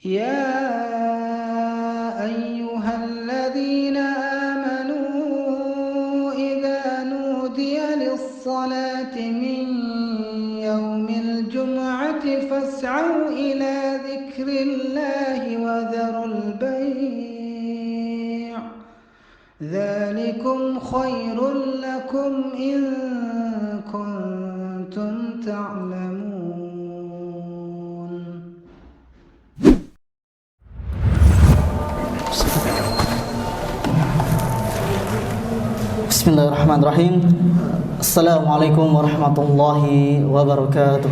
يا أيها الذين آمنوا إذا نودي للصلاة من يوم الجمعة فاسعوا إلى ذكر الله وذروا البيع ذلكم خير لكم إن كنتم تعلمون. Bismillahirrahmanirrahim. Assalamualaikum warahmatullahi wabarakatuh.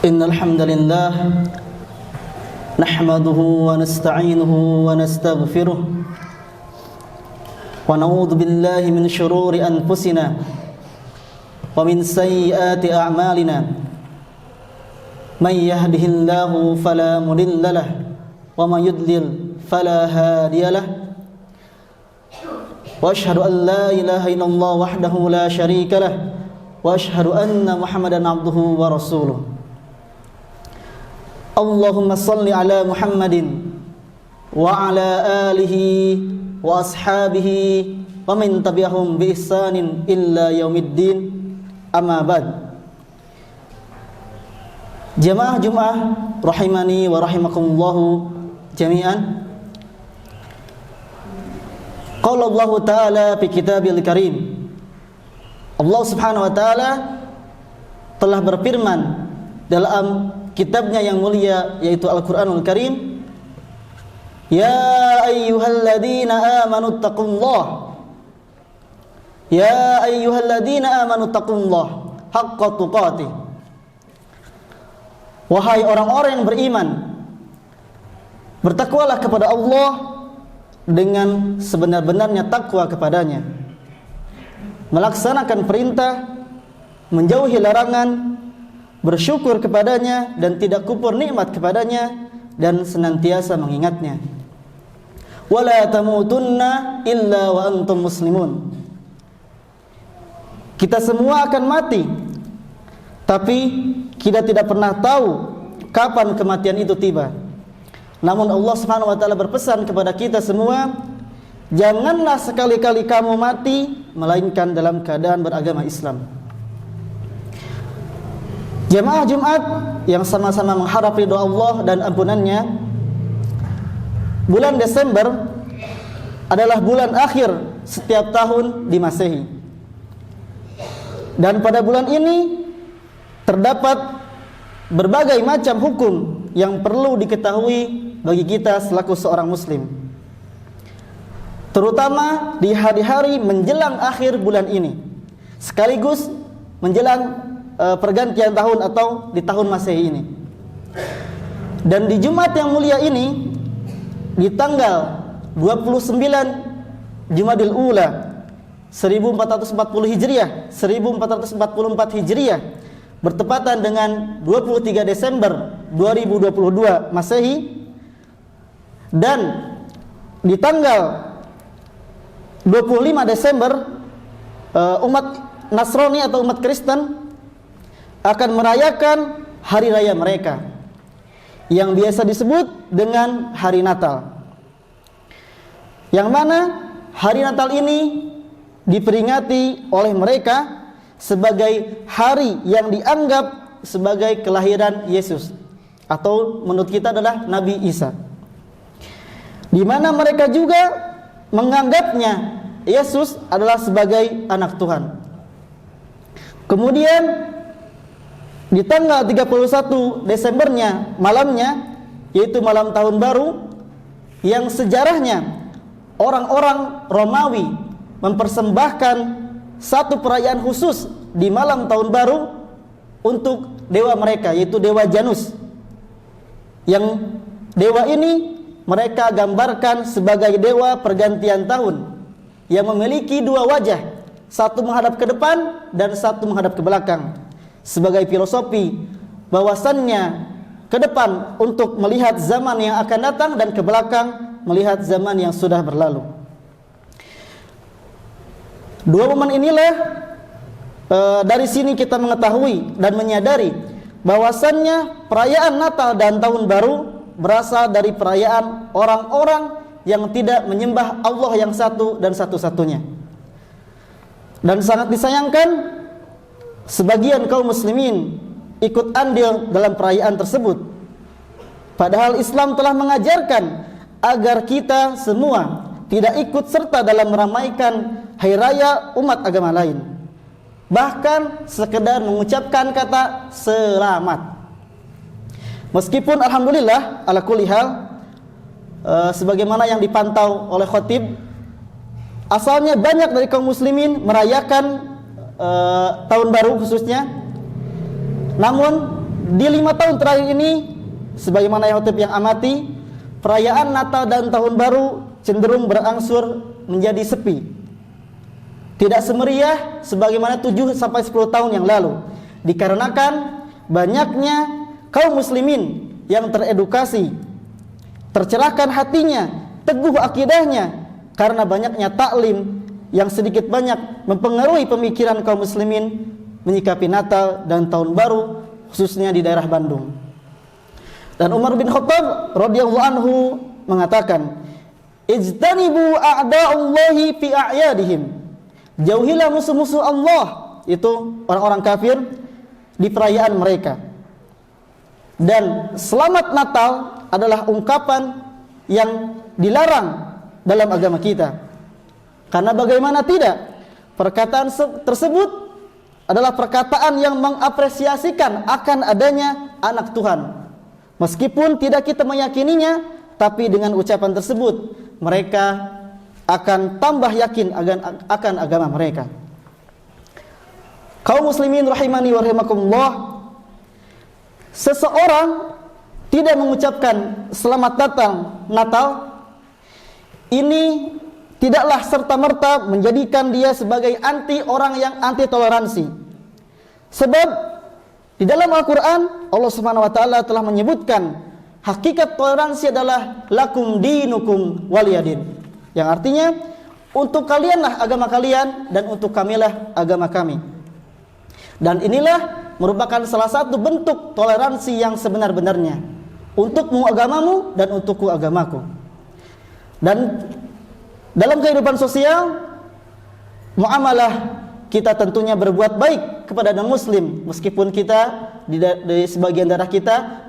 Innal hamdalillah nahmaduhu wa nasta'inuhu wa nastaghfiruh wa na'udzu billahi min shururi anfusina wa min sayyiati a'malina. May yahdihillahu fala mudilla lahu wa may yudlil فلا هادي له وأشهد أن لا إله إلا الله وحده لا شريك له وأشهد أن محمدا عبده ورسوله. اللهم صل على محمد وعلى آله وأصحابه ومن تبعهم بإحسان إلى يوم الدين. أما بعد. Jamaah Jumat rahimani wa rahimakumullahu jami'an. Qala Allah Ta'ala fi kitabil karim. Allah Subhanahu wa Ta'ala telah berfirman dalam kitabnya yang mulia, yaitu Al-Qur'anul Karim, Ya ayyuhalladzina amanu taqullah, Ya ayyuhalladzina amanu taqullah haqqa tuqatih. Wahai orang-orang yang beriman, bertakwalah kepada Allah dengan sebenar-benarnya takwa kepadanya, melaksanakan perintah, menjauhi larangan, bersyukur kepadanya dan tidak kufur nikmat kepadanya, dan senantiasa mengingatnya. Wala tamutunna illa wa antum muslimun. Kita semua akan mati, tapi kita tidak pernah tahu kapan kematian itu tiba. Namun Allah Subhanahu wa Ta'ala berpesan kepada kita semua, janganlah sekali-kali kamu mati melainkan dalam keadaan beragama Islam. Jamaah Jumat yang sama-sama mengharap ridha Allah dan ampunannya, bulan Desember adalah bulan akhir setiap tahun di Masehi. Dan pada bulan ini terdapat berbagai macam hukum yang perlu diketahui bagi kita selaku seorang muslim, terutama di hari-hari menjelang akhir bulan ini, sekaligus menjelang pergantian tahun atau di tahun Masehi ini. Dan di Jumat yang mulia ini, di tanggal 29 Jumadil Ula 1440 Hijriah, 1444 Hijriah, bertepatan dengan 23 Desember 2022 Masehi, dan di tanggal 25 Desember umat Nasrani atau umat Kristen akan merayakan hari raya mereka yang biasa disebut dengan hari Natal, yang mana hari Natal ini diperingati oleh mereka sebagai hari yang dianggap sebagai kelahiran Yesus, atau menurut kita adalah Nabi Isa, di mana mereka juga menganggapnya Yesus adalah sebagai anak Tuhan. Kemudian di tanggal 31 Desembernya, malamnya, yaitu malam tahun baru, yang sejarahnya orang-orang Romawi mempersembahkan satu perayaan khusus di malam tahun baru untuk dewa mereka, yaitu dewa Janus. Yang dewa ini mereka gambarkan sebagai dewa pergantian tahun yang memiliki dua wajah, satu menghadap ke depan dan satu menghadap ke belakang, sebagai filosofi bahwasannya ke depan untuk melihat zaman yang akan datang dan ke belakang melihat zaman yang sudah berlalu. Dua momen inilah Dari sini kita mengetahui dan menyadari bahwasannya perayaan Natal dan Tahun Baru berasal dari perayaan orang-orang yang tidak menyembah Allah yang satu dan satu-satunya. Dan sangat disayangkan sebagian kaum muslimin ikut andil dalam perayaan tersebut. Padahal Islam telah mengajarkan agar kita semua tidak ikut serta dalam meramaikan hari raya umat agama lain. Bahkan sekedar mengucapkan kata selamat. Meskipun alhamdulillah ala kulli hal, sebagaimana yang dipantau oleh khotib, asalnya banyak dari kaum muslimin merayakan tahun baru khususnya. Namun di 5 tahun terakhir ini, sebagaimana yang khotib yang amati, perayaan Natal dan Tahun Baru cenderung berangsur menjadi sepi. Tidak semeriah sebagaimana 7 sampai 10 tahun yang lalu, dikarenakan banyaknya kaum muslimin yang teredukasi, tercerahkan hatinya, teguh akidahnya, karena banyaknya taklim yang sedikit banyak mempengaruhi pemikiran kaum muslimin menyikapi Natal dan Tahun Baru, khususnya di daerah Bandung. Dan Umar bin Khattab radhiyallahu anhu mengatakan, "Ijtanibu a'da'ullahi fi a'yadihim." Jauhilah musuh-musuh Allah, itu orang-orang kafir, di perayaan mereka. Dan selamat Natal adalah ungkapan yang dilarang dalam agama kita. Karena bagaimana tidak, perkataan tersebut adalah perkataan yang mengapresiasikan akan adanya anak Tuhan. Meskipun tidak kita meyakininya, tapi dengan ucapan tersebut mereka akan tambah yakin akan agama mereka. Kaum muslimin rahimani wa rahimakumullah, seseorang tidak mengucapkan selamat datang Natal, ini tidaklah serta-merta menjadikan dia sebagai orang yang anti toleransi. Sebab di dalam Al-Quran Allah Subhanahu wa taala telah menyebutkan hakikat toleransi adalah lakum dinukum waliyadin, yang artinya untuk kalianlah agama kalian dan untuk kamilah agama kami. Dan inilah merupakan salah satu bentuk toleransi yang sebenar-benarnya, untukmu agamamu dan untukku agamaku. Dan dalam kehidupan sosial, muamalah kita tentunya berbuat baik kepada non-muslim, meskipun kita di sebagian daerah kita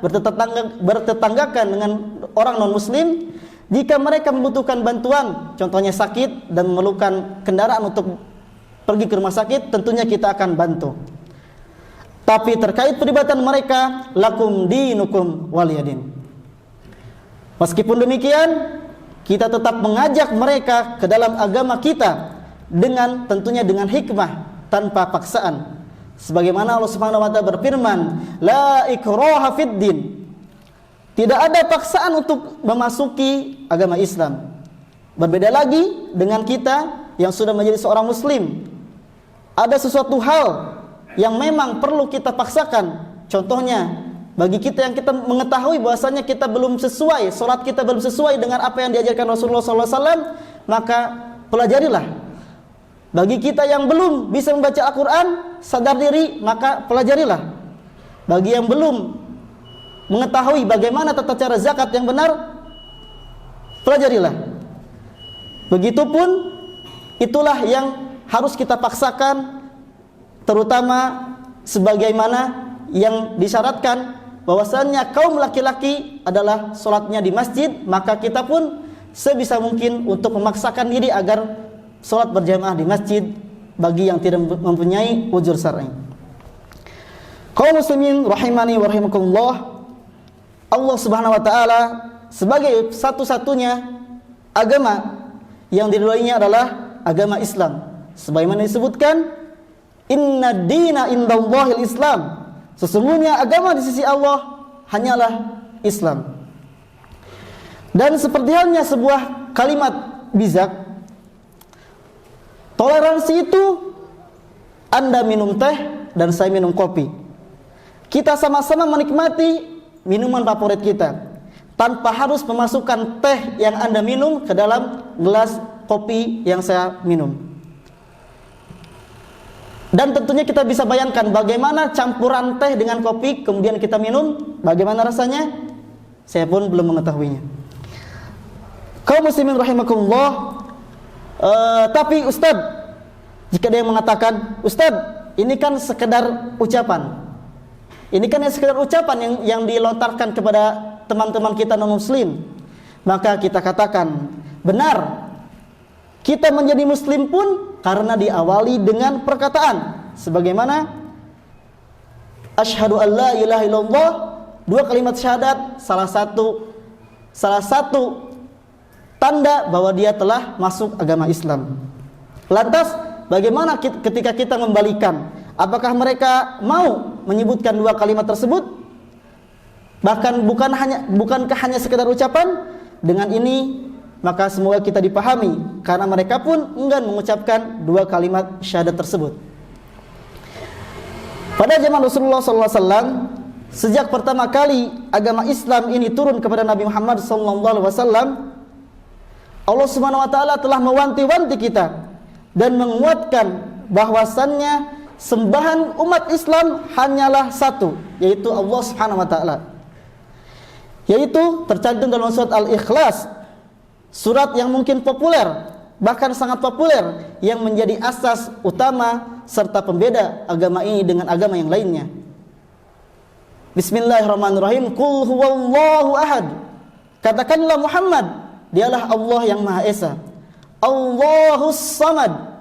bertetanggakan dengan orang non-muslim. Jika mereka membutuhkan bantuan, contohnya sakit dan memerlukan kendaraan untuk pergi ke rumah sakit, tentunya kita akan bantu. Tapi terkait peribatan mereka, lakum dinukum waliyadin. Meskipun demikian, kita tetap mengajak mereka ke dalam agama kita dengan tentunya dengan hikmah, tanpa paksaan. Sebagaimana Allah Subhanahu wa taala berfirman, la ikraha fid din. Tidak ada paksaan untuk memasuki agama Islam. Berbeda lagi dengan kita yang sudah menjadi seorang muslim. Ada sesuatu hal yang memang perlu kita paksakan. Contohnya, bagi kita yang kita mengetahui bahwasanya kita belum sesuai, salat kita belum sesuai dengan apa yang diajarkan Rasulullah SAW, maka pelajarilah. Bagi kita yang belum bisa membaca Al-Quran, sadar diri, maka pelajarilah. Bagi yang belum mengetahui bagaimana tata cara zakat yang benar, pelajarilah. Begitupun itulah yang harus kita paksakan, terutama sebagaimana yang disyaratkan bahwasannya kaum laki-laki adalah sholatnya di masjid, maka kita pun sebisa mungkin untuk memaksakan diri agar sholat berjamaah di masjid bagi yang tidak mempunyai uzur syar'i. Kaum muslimin rahimani wa rahimakumullah, Allah Subhanahu wa taala sebagai satu-satunya agama yang diridhoinya adalah agama Islam. Sebagaimana disebutkan, inna dina indallahil Islam. Sesungguhnya agama di sisi Allah hanyalah Islam. Dan seperti halnya sebuah kalimat bijak, toleransi itu Anda minum teh dan saya minum kopi. Kita sama-sama menikmati minuman favorit kita tanpa harus memasukkan teh yang Anda minum ke dalam gelas kopi yang saya minum. Dan tentunya kita bisa bayangkan bagaimana campuran teh dengan kopi kemudian kita minum, bagaimana rasanya? Saya pun belum mengetahuinya. Kaum muslimin rahimakumullah, tapi Ustadz, jika dia mengatakan, Ustadz, ini kan sekedar ucapan. Ini kan sekedar ucapan yang dilontarkan kepada teman-teman kita non-muslim. Maka kita katakan, benar. Kita menjadi muslim pun karena diawali dengan perkataan sebagaimana asyhadu an la ilaha illallah, dua kalimat syahadat, salah satu tanda bahwa dia telah masuk agama Islam. Lantas bagaimana ketika kita membalikan? Apakah mereka mau menyebutkan dua kalimat tersebut? Bahkan bukankah hanya sekedar ucapan? Dengan ini maka semoga kita dipahami, karena mereka pun enggan mengucapkan dua kalimat syahadat tersebut. Pada zaman Rasulullah SAW, sejak pertama kali agama Islam ini turun kepada Nabi Muhammad SAW, Allah Subhanahu Wa Taala telah mewanti-wanti kita dan menguatkan bahwasannya sembahan umat Islam hanyalah satu, yaitu Allah Subhanahu Wa Taala. Yaitu tercantum dalam surat Al-Ikhlas, surat yang mungkin populer, bahkan sangat populer, yang menjadi asas utama serta pembeda agama ini dengan agama yang lainnya. Bismillahirrahmanirrahim. Qul huwallahu ahad. Katakanlah Muhammad, dialah Allah yang Maha Esa. Allahus samad.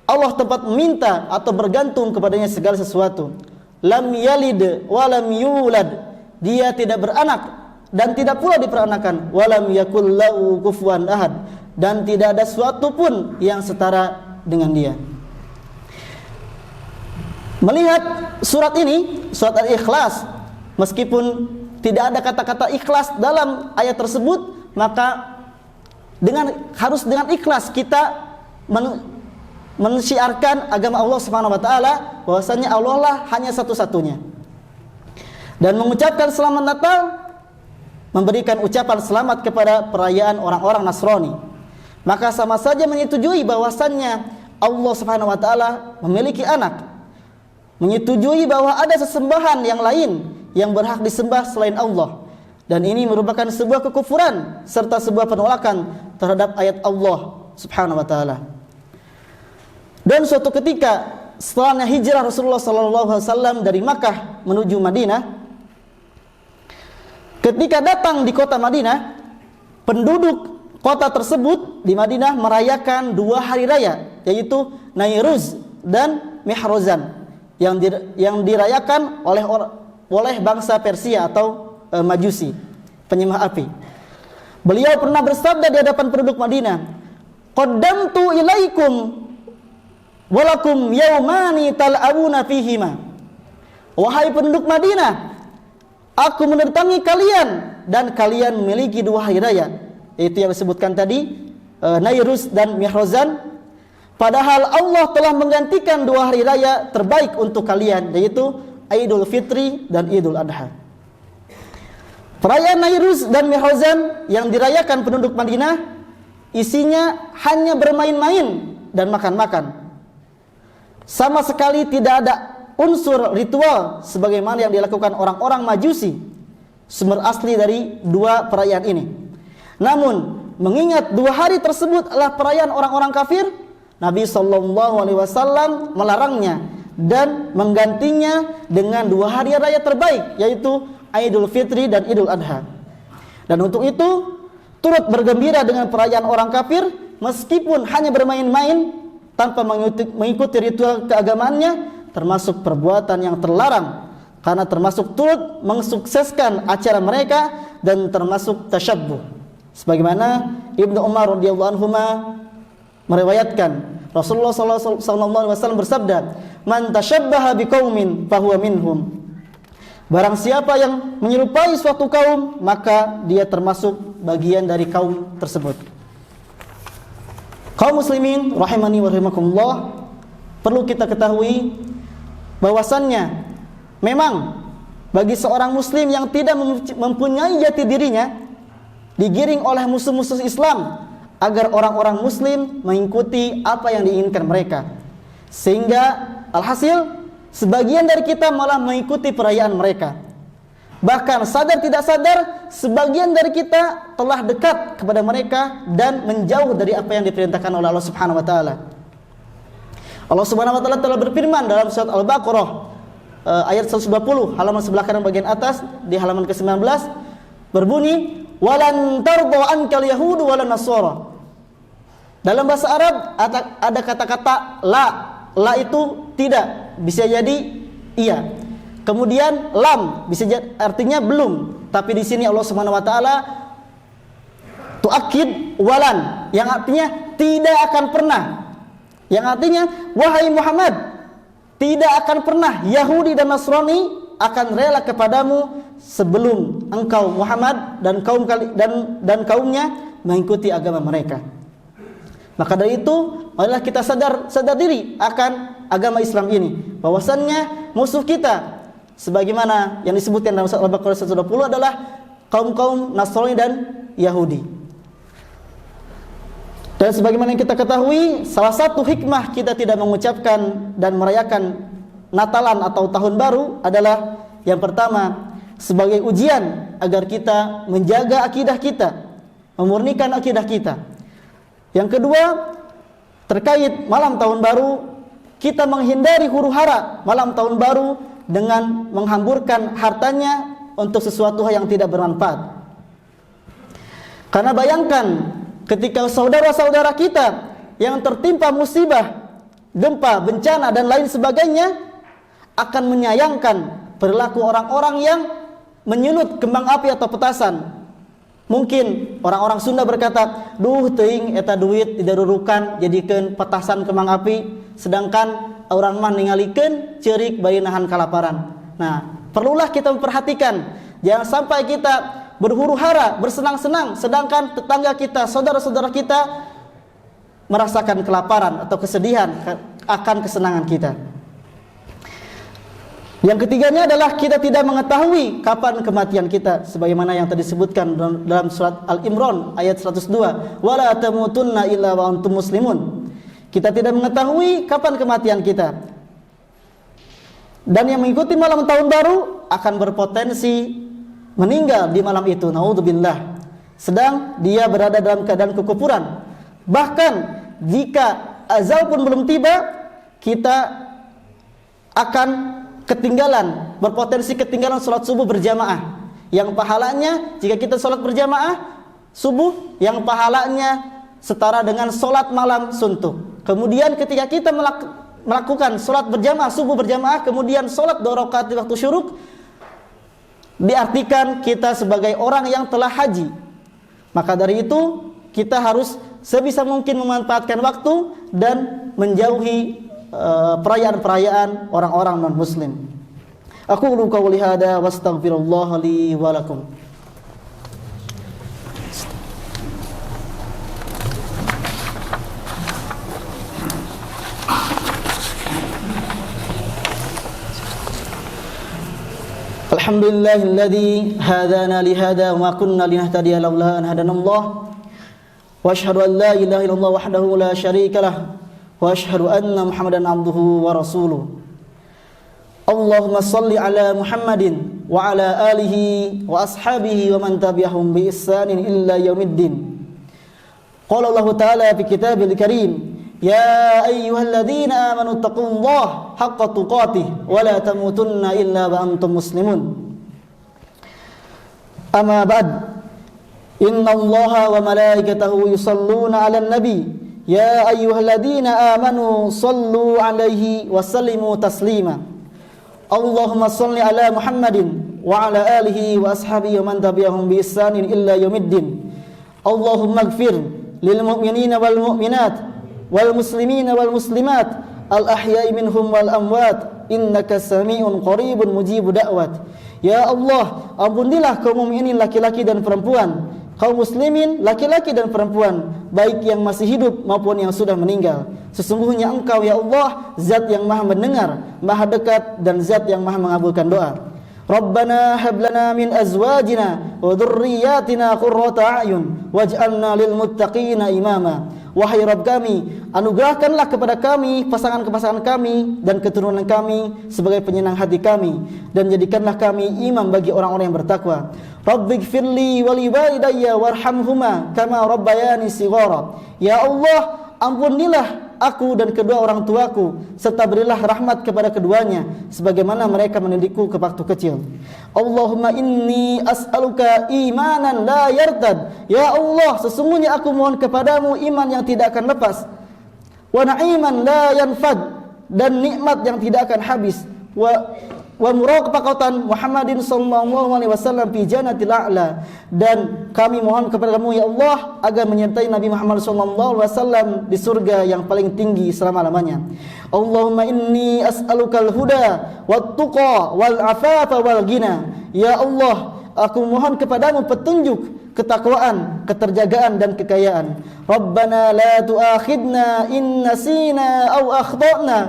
Allah tempat meminta atau bergantung kepadanya segala sesuatu. Lam yalid wa lam yulad. Dia tidak beranak dan tidak pula diperanakan. Walam yakul lahu kufuwan ahad, dan tidak ada suatu pun yang setara dengan dia. Melihat surat ini, surat Al-Ikhlas, meskipun tidak ada kata-kata ikhlas dalam ayat tersebut, maka harus dengan ikhlas kita mensyiarkan agama Allah Subhanahu Wa Taala, bahwasanya Allah lah hanya satu-satunya. Dan mengucapkan selamat Natal, memberikan ucapan selamat kepada perayaan orang-orang Nasrani, maka sama saja menyetujui bahwasannya Allah Subhanahu Wa Taala memiliki anak, menyetujui bahwa ada sesembahan yang lain yang berhak disembah selain Allah, dan ini merupakan sebuah kekufuran serta sebuah penolakan terhadap ayat Allah Subhanahu Wa Taala. Dan suatu ketika setelahnya hijrah Rasulullah SAW dari Makkah menuju Madinah, ketika datang di kota Madinah, penduduk kota tersebut di Madinah merayakan dua hari raya, yaitu Nairuz dan Mihrozan, yang dirayakan oleh bangsa Persia atau Majusi, penyembah api. Beliau pernah bersabda di hadapan penduduk Madinah, "Qaddamtu ilaikum walakum yaumani tal'abuna fihima." Wahai penduduk Madinah, aku mendatangi kalian dan kalian memiliki dua hari raya, yaitu yang disebutkan tadi, Nairuz dan Mihrozan. Padahal Allah telah menggantikan dua hari raya terbaik untuk kalian, yaitu Idul Fitri dan Idul Adha. Perayaan Nairuz dan Mihrozan yang dirayakan penduduk Madinah isinya hanya bermain-main dan makan-makan. Sama sekali tidak ada unsur ritual sebagaimana yang dilakukan orang-orang Majusi, sumber asli dari dua perayaan ini. Namun mengingat dua hari tersebut adalah perayaan orang-orang kafir, Nabi SAW melarangnya dan menggantinya dengan dua hari raya terbaik, yaitu Idul Fitri dan Idul Adha. Dan untuk itu turut bergembira dengan perayaan orang kafir, meskipun hanya bermain-main tanpa mengikuti ritual keagamaannya, termasuk perbuatan yang terlarang, karena termasuk turut mensukseskan acara mereka dan termasuk tasyabbuh. Sebagaimana Ibnu Umar radhiyallahu anhu meriwayatkan, Rasulullah SAW bersabda, "Man tasyabbaha biqaumin fahuwa minhum." Barang siapa yang menyerupai suatu kaum, maka dia termasuk bagian dari kaum tersebut. Kaum muslimin rahimani wa rahimakumullah, perlu kita ketahui bahwasannya memang bagi seorang muslim yang tidak mempunyai jati dirinya, digiring oleh musuh-musuh Islam agar orang-orang muslim mengikuti apa yang diinginkan mereka, Sehingga alhasil sebagian dari kita malah mengikuti perayaan mereka. Bahkan sadar tidak sadar, sebagian dari kita telah dekat kepada mereka dan menjauh dari apa yang diperintahkan oleh Allah Subhanahu wa taala. Allah Subhanahu wa taala telah berfirman dalam surat Al-Baqarah ayat 120, halaman sebelah kanan bagian atas, di halaman ke-19 berbunyi, "Walan tarda ankal yahudu walan nasara." Dalam bahasa Arab ada kata-kata la. La itu tidak, bisa jadi iya. Kemudian lam bisa jadi artinya belum, tapi di sini Allah Subhanahu wa taala tuakid walan yang artinya tidak akan pernah. Yang artinya wahai Muhammad, tidak akan pernah Yahudi dan Nasrani akan rela kepadamu sebelum engkau Muhammad dan kaumnya mengikuti agama mereka. Maka dari itu, marilah kita sadar diri akan agama Islam ini, bahwasannya musuh kita sebagaimana yang disebutkan dalam surat Al-Baqarah 120 adalah kaum-kaum Nasrani dan Yahudi. Dan sebagaimana yang kita ketahui, salah satu hikmah kita tidak mengucapkan dan merayakan Natalan atau Tahun Baru adalah yang pertama, sebagai ujian agar kita menjaga akidah kita, memurnikan akidah kita. Yang kedua, terkait malam Tahun Baru, kita menghindari huru-hara malam Tahun Baru dengan menghamburkan hartanya untuk sesuatu yang tidak bermanfaat. Karena bayangkan ketika saudara-saudara kita yang tertimpa musibah, gempa, bencana dan lain sebagainya akan menyayangkan perilaku orang-orang yang menyulut kembang api atau petasan. Mungkin orang-orang Sunda berkata, "Duh teuing eta duit didarurukan jadikeun petasan kembang api," sedangkan orang mah ningalikeun ceurik bayi nahan kalaparan. Nah, perlulah kita memperhatikan, jangan sampai kita berhuru-hara, bersenang-senang sedangkan tetangga kita, saudara-saudara kita merasakan kelaparan atau kesedihan akan kesenangan kita. Yang ketiganya adalah kita tidak mengetahui kapan kematian kita, sebagaimana yang tadi disebutkan dalam surat Al-Imran ayat 102, "Wala tamutunna illa wa antum muslimun." Kita tidak mengetahui kapan kematian kita. Dan yang mengikuti malam Tahun Baru akan berpotensi meninggal di malam itu, naudzubillah, sedang dia berada dalam keadaan kekufuran. Bahkan jika azal pun belum tiba, kita akan berpotensi ketinggalan sholat subuh berjamaah, yang pahalanya jika kita sholat berjamaah subuh, yang pahalanya setara dengan sholat malam suntuk. Kemudian ketika kita melakukan sholat berjamaah, subuh berjamaah, kemudian sholat 2 rakaat di waktu syuruk, diartikan kita sebagai orang yang telah haji. Maka dari itu kita harus sebisa mungkin memanfaatkan waktu dan menjauhi perayaan-perayaan orang-orang non-muslim. Aku qouli hada wastaghfirullah li wa lakum. Alhamdulillahilladzi hadana li hada wa ma kunna linahtadiya laula an hadanallah. Wa asyhadu an la ilaha illallah wahdahu la syarika lah. Wa asyhadu anna Muhammadan abduhu wa rasuluh. Allahumma salli ala Muhammadin wa ala alihi wa ashabihi wa man tabi'ahum bi ihsanin illa yaumiddin. Qala Allah Ta'ala fi kitabil karim, ya ayyuhalladzina amanu taqullaha haqqa tuqatih wa la tamutunna illa wa antum muslimun. Amma ba'd, inna Allaha wa malaikatahu yusalluna 'alan nabi. Ya ayyuhalladzina amanu sallu alaihi wa sallimu taslima. Allahumma salli ala Muhammadin wa ala alihi wa ashabihi wa man tabi'ahum bi ihsanin illa yaumiddin. Allahumma ighfir lil mu'minina wal mu'minat wal muslimina wal muslimat al ahya'i minhum wal amwat innaka sami'un qaribun mujibu da'wat. Ya Allah, ampunilah kaum mukminin laki-laki dan perempuan, kaum muslimin laki-laki dan perempuan, baik yang masih hidup maupun yang sudah meninggal. Sesungguhnya Engkau ya Allah zat yang maha mendengar, maha dekat, dan zat yang maha mengabulkan doa. Rabbana hab lana min azwajina wa dhurriyyatina qurrata a'yun waj'alna lil muttaqina imama. Wahai Rabb kami, anugerahkanlah kepada kami pasangan-pasangan kami dan keturunan kami sebagai penyenang hati kami, dan jadikanlah kami imam bagi orang-orang yang bertakwa. Rabbighfirli wa li walidayya warhamhuma kama rabbayani shighara. Ya Allah, ampunilah aku dan kedua orang tuaku, serta berilah rahmat kepada keduanya sebagaimana mereka mendidikku ke waktu kecil. Allahumma inni as'aluka imanan la yartad. Ya Allah, sesungguhnya aku mohon kepadamu iman yang tidak akan lepas, wa na'iman la yanfad, dan nikmat yang tidak akan habis, wa muraqabatan Muhammadin sallallahu alaihi wasallam fi jannatil a'la, dan kami mohon kepadamu ya Allah agar menyertai Nabi Muhammad sallallahu alaihi wasallam di surga yang paling tinggi selama-lamanya. Allahumma inni as'alukal huda wat tuqa wal afafa wal ghina. Ya Allah, aku mohon kepadamu petunjuk, ketakwaan, keterjagaan dan kekayaan. Rabbana la tu'akhidna in nasina aw akhtana.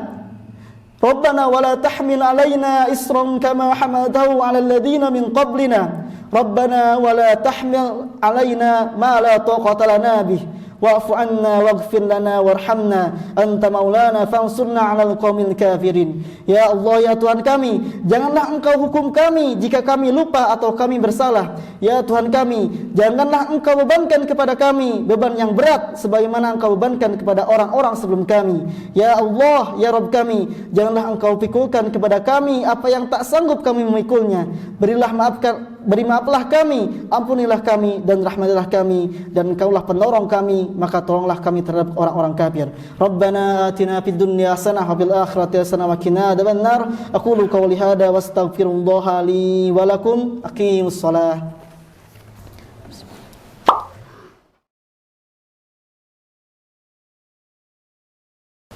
Rabbana wa la tahmil alaina isran kama hamaltahu ala alladhina min qablina. Rabbana wa la tahmil alaina ma la taqata lana bih. Wa'fu 'anna waghfir lana warhamna anta maulana fansurna 'alal qaumil kafirin. Ya Allah, ya Tuhan kami, janganlah Engkau hukum kami jika kami lupa atau kami bersalah. Ya Tuhan kami, janganlah Engkau bebankan kepada kami beban yang berat sebagaimana Engkau bebankan kepada orang-orang sebelum kami. Ya Allah, ya Rabb kami, janganlah Engkau pikulkan kepada kami apa yang tak sanggup kami memikulnya. Beri maaflah kami, ampunilah kami, dan rahmatilah kami, dan Engkaulah penolong kami, maka tolonglah kami terhadap orang-orang kafir. Rabbana atina fid dunya hasanah wa fil akhirati hasanah wa qina adzabannar. Aqulu qawli hadza wastaghfirullaha li wa lakum. Aqimus shalah.